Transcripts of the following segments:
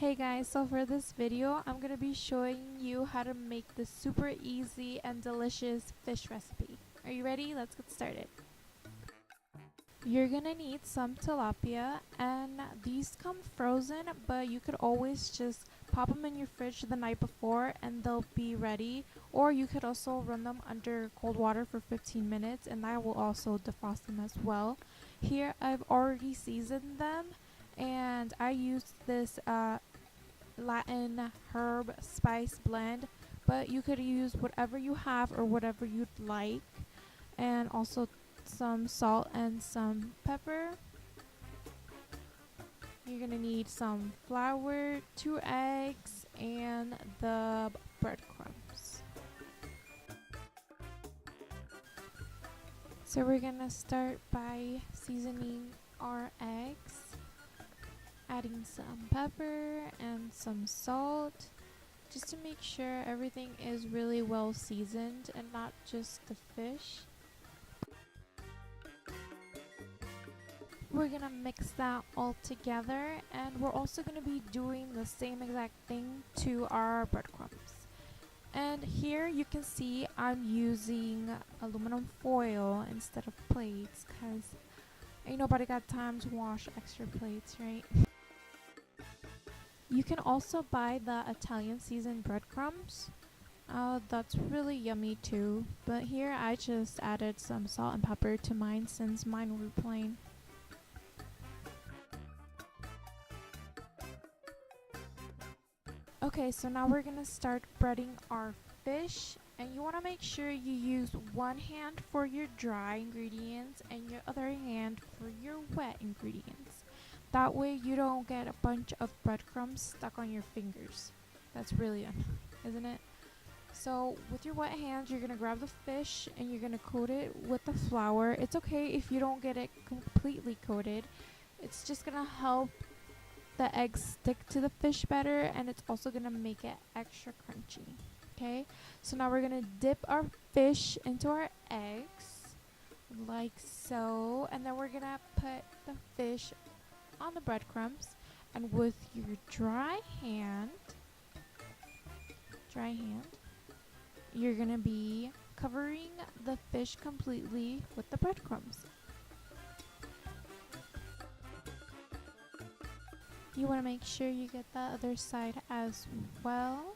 Hey guys, so for this video, I'm going to be showing you how to make this super easy and delicious fish recipe. Are you ready? Let's get started. You're going to need some tilapia, and these come frozen, but you could always just pop them in your fridge the night before and they'll be ready. Or you could also run them under cold water for 15 minutes and that will also defrost them as well. Here I've already seasoned them and I used this Latin herb spice blend, but you could use whatever you have or whatever you'd like, and also some salt and some pepper. You're gonna need some flour, 2 eggs, and the breadcrumbs. So we're gonna start by seasoning our eggs, adding some pepper and some salt just to make sure everything is really well seasoned and not just the fish. We're gonna mix that all together, and we're also gonna be doing the same exact thing to our breadcrumbs. And here you can see I'm using aluminum foil instead of plates because ain't nobody got time to wash extra plates, right? You can also buy the Italian seasoned breadcrumbs. That's really yummy too, but here I just added some salt and pepper to mine since mine were plain. Okay, so now we're gonna start breading our fish, and you want to make sure you use one hand for your dry ingredients and your other hand for your wet ingredients. That way you don't get a bunch of breadcrumbs stuck on your fingers. That's really annoying, isn't it? So with your wet hands, you're gonna grab the fish and you're gonna coat it with the flour. It's okay if you don't get it completely coated. It's just gonna help the eggs stick to the fish better, and it's also gonna make it extra crunchy. Okay, so now we're gonna dip our fish into our eggs like so, and then we're gonna put the fish on the breadcrumbs, and with your dry hand, you're gonna be covering the fish completely with the breadcrumbs. You want to make sure you get the other side as well.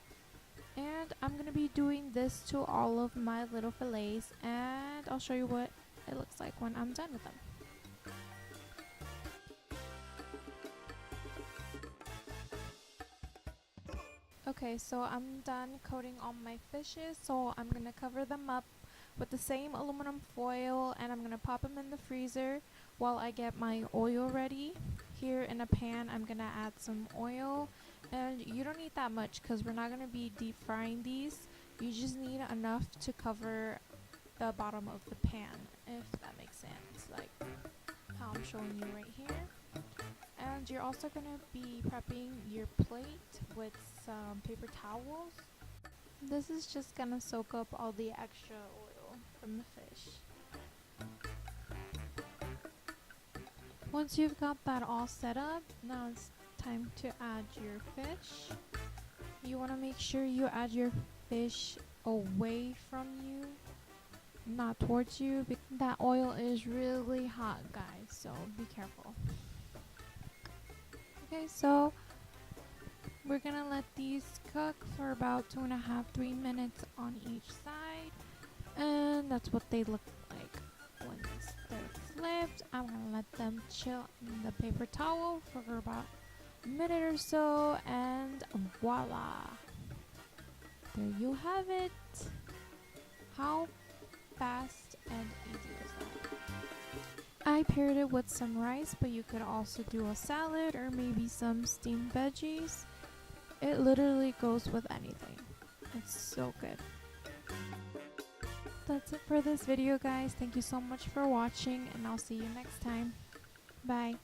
And I'm going to be doing this to all of my little fillets, and I'll show you what it looks like when I'm done with them. Okay, so I'm done coating all my fishes, so I'm going to cover them up with the same aluminum foil, and I'm going to pop them in the freezer while I get my oil ready. Here in a pan, I'm going to add some oil, and you don't need that much because we're not going to be deep frying these. You just need enough to cover the bottom of the pan, if that makes sense, like how I'm showing you right here. And you're also going to be prepping your plate with some paper towels. This is just going to soak up all the extra oil from the fish. Once you've got that all set up, now it's time to add your fish. You want to make sure you add your fish away from you, not towards you. That oil is really hot, guys, so be careful. Okay, so we're gonna let these cook for about 2.5–3 minutes on each side, and that's what they look like. Once they're flipped, I'm gonna let them chill in the paper towel for about a minute or so, and voila! There you have it. How fast and easy was that? I paired it with some rice, but you could also do a salad or maybe some steamed veggies. It literally goes with anything. It's so good. That's it for this video, guys. Thank you so much for watching, and I'll see you next time. Bye.